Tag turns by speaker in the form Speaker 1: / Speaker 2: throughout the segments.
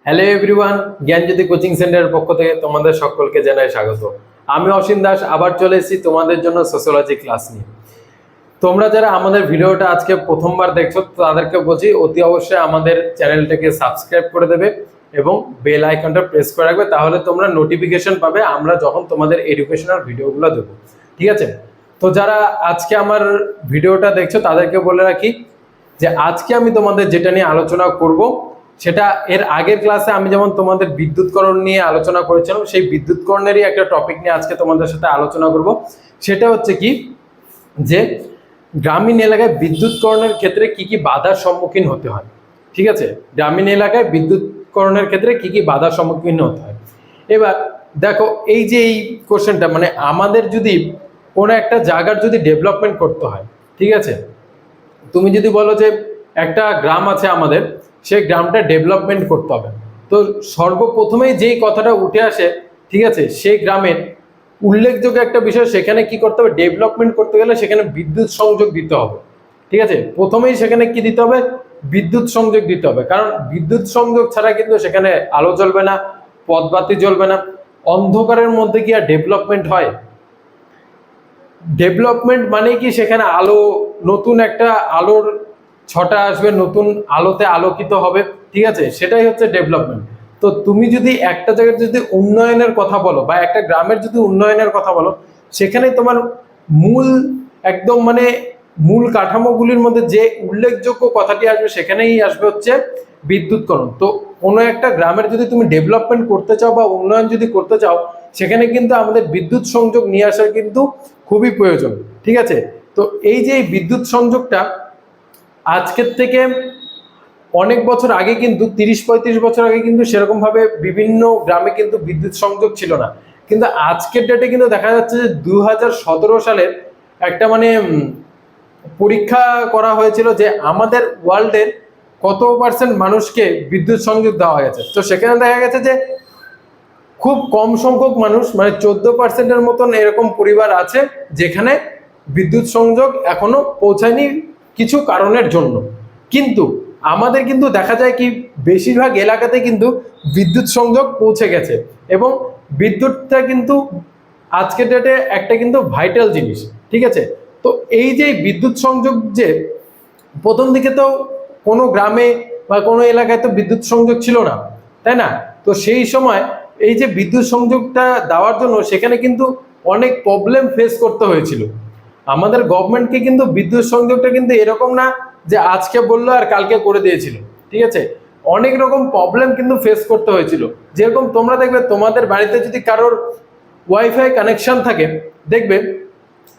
Speaker 1: Hello everyone, জ্ঞানজ্যোতি coaching সেন্টারের পক্ষ থেকে তোমাদের সকলকে জানাই স্বাগত। আমি অসীম দাস আবার চলে এসেছি তোমাদের জন্য সোশিওলজি ক্লাস নিয়ে। তোমরা যারা আমাদের ভিডিওটা আজকে প্রথমবার দেখছো তাদেরকে বলছি অতি অবশ্যই আমাদের চ্যানেলটাকে সাবস্ক্রাইব করে দেবে এবং বেল আইকনটা প্রেস করে রাখবে, তাহলে তোমরা নোটিফিকেশন পাবে আমরা যখন তোমাদের এডুকেশনাল ভিডিওগুলো দেবো। ঠিক আছে? তো যারা আজকে আমার ভিডিওটা দেখছো তাদেরকে বলে রাখি যে আজকে আমি তোমাদের যেটা নিয়ে আলোচনা করব সেটা এর আগের ক্লাসে আমি যেমন তোমাদের বিদ্যুৎকরণ নিয়ে আলোচনা করেছিলাম, সেই বিদ্যুৎকরণেরই একটা টপিক নিয়ে আজকে তোমাদের সাথে আলোচনা করব। সেটা হচ্ছে কি যে গ্রামীণ এলাকায় বিদ্যুৎকরণের ক্ষেত্রে কি কি বাধার সম্মুখীন হতে হয়। ঠিক আছে, গ্রামীণ এলাকায় বিদ্যুৎকরণের ক্ষেত্রে কি কি বাধার সম্মুখীন হতে হয়। এবার দেখো এই যে এই কোশ্চেনটা, মানে আমাদের যদি কোনো একটা জায়গার যদি ডেভেলপমেন্ট করতে হয়, ঠিক আছে, তুমি যদি বলো যে একটা গ্রাম আছে আমাদের, সেই গ্রামটা ডেভেলপমেন্ট করতে হবে, তো সর্বপ্রথমেই যেই কথাটা উঠে আসে, ঠিক আছে, সেই গ্রামের উল্লেখযোগ্য একটা বিষয়, সেখানে কি করতে হবে, ডেভেলপমেন্ট করতে গেলে সেখানে বিদ্যুৎ সংযোগ দিতে হবে। ঠিক আছে, প্রথমেই সেখানে কি দিতে হবে, বিদ্যুৎ সংযোগ দিতে হবে, কারণ বিদ্যুৎ সংযোগ ছাড়া কিন্তু সেখানে আলো জ্বলবে না, পথবাতি জ্বলবে না। অন্ধকারের মধ্যে কি আর ডেভেলপমেন্ট হয়? ডেভেলপমেন্ট মানে কি সেখানে আলো, নতুন একটা আলোর ছটা আসবে, নতুন আলোতে আলোকিত হবে। ঠিক আছে, সেটাই হচ্ছে ডেভেলপমেন্ট। তো তুমি যদি একটা জায়গায় যদি উন্নয়নের কথা বলো বা একটা গ্রামের যদি উন্নয়নের কথা বলো, সেখানে তোমার মূল একদম মানে মূল কাঠামোগুলির মধ্যে যে উল্লেখযোগ্য কথাটি আসবে সেখানেই আসবে হচ্ছে বিদ্যুৎকরণ। তো কোনো একটা গ্রামের যদি তুমি ডেভেলপমেন্ট করতে চাও বা উন্নয়ন যদি করতে চাও, সেখানে কিন্তু আমাদের বিদ্যুৎ সংযোগ নিয়ে আসার কিন্তু খুবই প্রয়োজন। ঠিক আছে, তো এই যে বিদ্যুৎ সংযোগটা আজকের থেকে অনেক বছর আগে, কিন্তু 30-35 বছর আগে কিন্তু সেরকম ভাবে বিভিন্ন গ্রামে কিন্তু বিদ্যুৎ সংযোগ ছিল না। কিন্তু আজকের ডেটে কিন্তু দেখা যাচ্ছে যে 2017 সালের একটা মানে পরীক্ষা করা হয়েছিল যে আমাদের ওয়ার্ল্ডের কত পার্সেন্ট মানুষকে বিদ্যুৎ সংযোগ দেওয়া গেছে। তো সেখানে দেখা গেছে যে খুব কম সংখ্যক মানুষ, মানে 14%-এর মতন এরকম পরিবার আছে যেখানে বিদ্যুৎ সংযোগ এখনো পৌঁছায়নি কিছু কারণের জন্য। কিন্তু আমাদের কিন্তু দেখা যায় কি বেশিরভাগ এলাকাতে কিন্তু বিদ্যুৎ সংযোগ পৌঁছে গেছে, এবং বিদ্যুৎটা কিন্তু আজকের ডেটে একটা কিন্তু ভাইটাল জিনিস। ঠিক আছে, তো এই যে বিদ্যুৎ সংযোগ, যে প্রথম দিকে তো কোনো গ্রামে বা কোনো এলাকায় তো বিদ্যুৎ সংযোগ ছিল না, তাই না? তো সেই সময় এই যে বিদ্যুৎ সংযোগটা দেওয়ার জন্য সেখানে কিন্তু অনেক প্রবলেম ফেস করতে হয়েছিল আমাদের গভর্নমেন্টকে। কিন্তু বিদ্যুৎ সংযোগটা কিন্তু এরকম না যে আজকে বললো আর কালকে করে দিয়েছিল। ঠিক আছে, অনেক রকম প্রবলেম কিন্তু ফেস করতে হয়েছিল। যেরকম তোমরা দেখবে তোমাদের বাড়িতে যদি কারোর ওয়াইফাই কানেকশন থাকে, দেখবে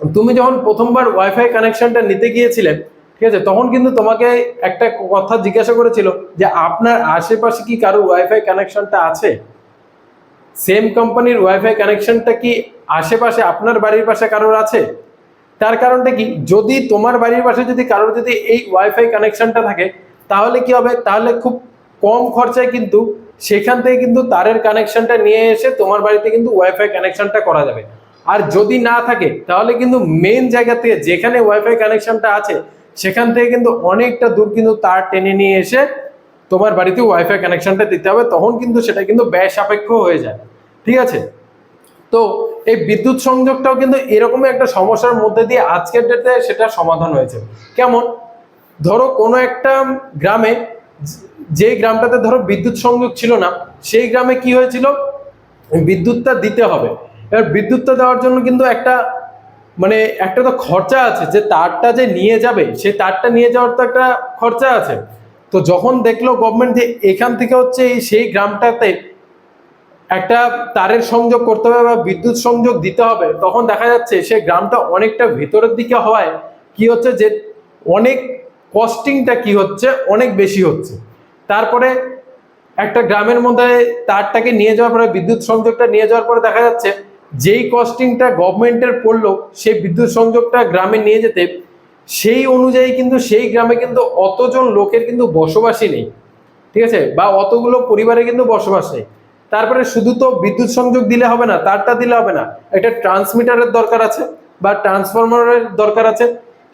Speaker 1: তুমি যখন প্রথমবার ওয়াইফাই কানেকশনটা নিতে গিয়েছিলে, ঠিক আছে, তখন কিন্তু তোমাকে একটা কথা জিজ্ঞাসা করেছিল যে আপনার আশেপাশে কি কারো ওয়াইফাই কানেকশনটা আছে, সেম কোম্পানির ওয়াইফাই কানেকশনটা কি আশেপাশে আপনার বাড়ির পাশে কারোর আছে। তার কারণটা কি, যদি তোমার বাড়ির পাশে যদি কারোর যদি এই ওয়াইফাই কানেকশনটা থাকে, তাহলে কি হবে, তাহলে খুব কম খরচায় কিন্তু সেখান থেকে কিন্তু তারের কানেকশনটা নিয়ে এসে তোমার বাড়িতে কিন্তু ওয়াইফাই কানেকশনটা করা যাবে। আর যদি না থাকে তাহলে কিন্তু মেন জায়গা থেকে যেখানে ওয়াইফাই কানেকশনটা আছে সেখান থেকে কিন্তু অনেকটা দূর কিন্তু তার টেনে নিয়ে এসে তোমার বাড়িতে ওয়াইফাই কানেকশনটা দিতে হবে, তখন কিন্তু সেটা কিন্তু ব্যয় সাপেক্ষ হয়ে যায়। ঠিক আছে, তো এই বিদ্যুৎ সংযোগটাও কিন্তু এরকমই একটা সমস্যার মধ্যে দিয়ে আজকের ডেটে সেটা সমাধান হয়েছে। কেমন, ধরো কোনো একটা গ্রামে, যে গ্রামটাতে ধরো বিদ্যুৎ সংযোগ ছিল না, সেই গ্রামে কি হয়েছিল, বিদ্যুৎটা দিতে হবে। এবার বিদ্যুৎটা দেওয়ার জন্য কিন্তু একটা মানে একটা তো খরচা আছে, যে তারটা যে নিয়ে যাবে সেই তারটা নিয়ে যাওয়ার তো একটা খরচা আছে। তো যখন দেখলো গভর্নমেন্ট যে এখান থেকে হচ্ছে সেই গ্রামটাতে একটা তারের সংযোগ করতে হবে বা বিদ্যুৎ সংযোগ দিতে হবে, তখন দেখা যাচ্ছে সেই গ্রামটা অনেকটা ভেতরের দিকে হওয়ায় কি হচ্ছে যে অনেক কস্টিংটা কি হচ্ছে, অনেক বেশি হচ্ছে। তারপরে একটা গ্রামের মধ্যে তারটাকে নিয়ে যাওয়ার পরে, বিদ্যুৎ সংযোগটা নিয়ে যাওয়ার পরে দেখা যাচ্ছে যেই কস্টিংটা গভর্নমেন্টের পড়লো সেই বিদ্যুৎ সংযোগটা গ্রামে নিয়ে যেতে, সেই অনুযায়ী কিন্তু সেই গ্রামে কিন্তু অতজন লোকের কিন্তু বসবাসই নেই। ঠিক আছে, বা অতগুলো পরিবারে কিন্তু বসবাস নেই। তারপরে শুধু তো বিদ্যুৎ সংযোগ দিলে হবে না, তারটা দিলে হবে না, একটা ট্রান্সমিটারের দরকার আছে বা ট্রান্সফরমারের দরকার আছে।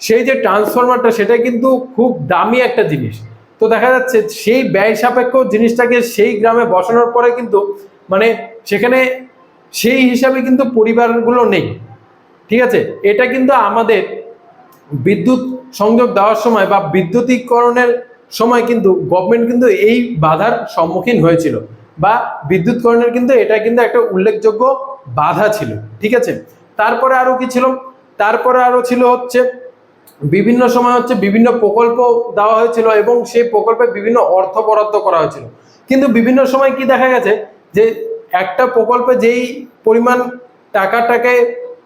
Speaker 1: সেই যে ট্রান্সফরমারটা সেটা কিন্তু খুব দামি একটা জিনিস। তো দেখা যাচ্ছে সেই ব্যয় সাপেক্ষ জিনিসটাকে সেই গ্রামে বসানোর পরে কিন্তু মানে সেখানে সেই হিসাবে কিন্তু পরিবারগুলো নেই। ঠিক আছে, এটা কিন্তু আমাদের বিদ্যুৎ সংযোগ দেওয়ার সময় বা বিদ্যুতীকরণের সময় কিন্তু গভর্নমেন্ট কিন্তু এই বাধার সম্মুখীন হয়েছিল, বা বিদ্যুৎকরণের কিন্তু এটা কিন্তু একটা উল্লেখযোগ্য বাধা ছিল। ঠিক আছে, তারপরে আরো কি ছিল, তারপরে আরো ছিল হচ্ছে বিভিন্ন সময় হচ্ছে বিভিন্ন প্রকল্প দেওয়া হয়েছিল এবং সেই প্রকল্পে বিভিন্ন অর্থ বরাদ্দ করা হয়েছিল, কিন্তু বিভিন্ন সময় কি দেখা গেছে যে একটা প্রকল্পে যেই পরিমাণ টাকাটাকে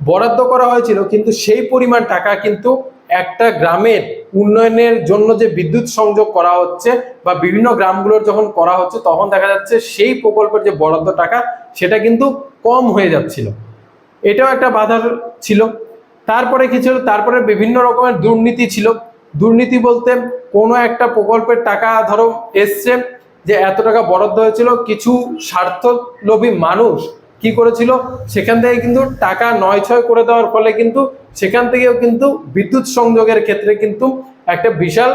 Speaker 1: বরাদ্দ করা হয়েছিল কিন্তু সেই পরিমাণ টাকা কিন্তু একটা গ্রামের উন্নয়নের জন্য যে বিদ্যুৎ সংযোগ করা হচ্ছে বা বিভিন্ন গ্রামগুলোর যখন করা হচ্ছে তখন দেখা যাচ্ছে সেই প্রকল্পের যে বরাদ্দ টাকা সেটা কিন্তু কম হয়ে যাচ্ছিল, এটাও একটা বাধা ছিল। তারপরে কি ছিল, তারপরে বিভিন্ন রকমের দুর্নীতি ছিল। দুর্নীতি বলতে কোনো একটা প্রকল্পের টাকা ধরো এসছে যে এত টাকা বরাদ্দ হয়েছিল, কিছু স্বার্থলোভী মানুষ কি করেছিল সেখান থেকে কিন্তু টাকা নয় ছয় করে দেওয়ার ফলে কিন্তু সেখান থেকেও কিন্তু বিদ্যুৎ সংযোগের ক্ষেত্রে কিন্তু একটা বিশাল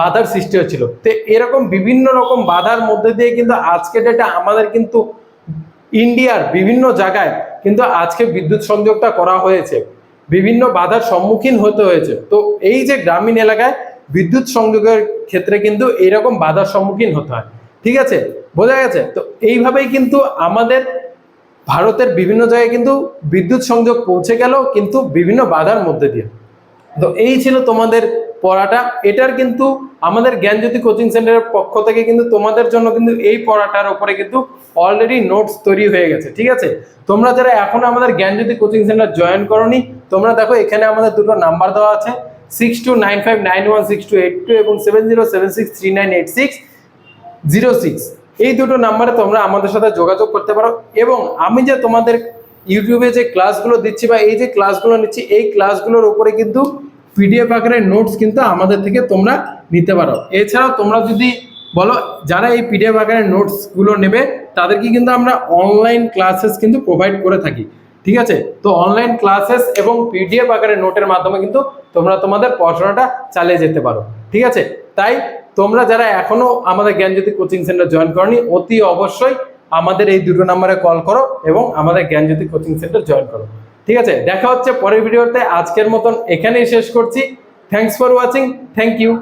Speaker 1: বাধার সৃষ্টি হয়েছিল। তো এরকম বিভিন্ন রকম বাধার মধ্যে দিয়ে কিন্তু আজকে ডেটে আমাদের কিন্তু ইন্ডিয়ার বিভিন্ন জায়গায় কিন্তু আজকে বিদ্যুৎ সংযোগটা করা হয়েছে, বিভিন্ন বাধার সম্মুখীন হতে হয়েছে। তো এই যে গ্রামীণ এলাকায় বিদ্যুৎ সংযোগের ক্ষেত্রে কিন্তু এইরকম বাধার সম্মুখীন হতে হয়। ঠিক আছে, বোঝা গেছে? তো এইভাবেই কিন্তু আমাদের ভারতের বিভিন্ন জায়গায় কিন্তু বিদ্যুৎ সংযোগ পৌঁছে গেল কিন্তু বিভিন্ন বাধার মধ্যে দিয়ে। তো এই ছিল তোমাদের পড়াটা। এটার কিন্তু আমাদের জ্ঞানজ্যোতি কোচিং সেন্টারের পক্ষ থেকে কিন্তু তোমাদের জন্য কিন্তু এই পড়াটার উপরে কিন্তু অলরেডি নোটস তৈরি হয়ে গেছে। ঠিক আছে, তোমরা যারা এখনো আমাদের জ্ঞানজ্যোতি কোচিং সেন্টার জয়েন করোনি, তোমরা দেখো এখানে আমাদের দুটো নাম্বার দেওয়া আছে 6295916282 এবং 7076398606। এই দুটো নাম্বারে তোমরা আমাদের সাথে যোগাযোগ করতে পারো এবং আমি যে তোমাদের ইউটিউবে যে ক্লাসগুলো দিচ্ছি বা এই যে ক্লাসগুলো নিচ্ছি এই ক্লাসগুলোর উপরে কিন্তু পিডিএফ আকারের নোটস কিন্তু আমাদের থেকে তোমরা নিতে পারো। এছাড়াও তোমরা যদি বলো যারা এই পিডিএফ আকারের নোটসগুলো নেবে তাদেরকে কিন্তু আমরা অনলাইন ক্লাসেস কিন্তু প্রোভাইড করে থাকি। ঠিক আছে, তো অনলাইন ক্লাসেস এবং পিডিএফ আকারের নোটের মাধ্যমে কিন্তু তোমরা তোমাদের পড়াশোনাটা চালিয়ে যেতে পারো। ঠিক আছে, তাই তোমরা যারা এখনো আমাদের জ্ঞানজ্যোতি কোচিং সেন্টার জয়েন করনি অতি অবশ্যই আমাদের এই দুটো নাম্বারে কল করো এবং আমাদের জ্ঞানজ্যোতি কোচিং সেন্টার জয়েন করো। ঠিক আছে, দেখা হচ্ছে পরের ভিডিওতে। আজকের মতন এখানেই শেষ করছি। Thanks for watching, thank you.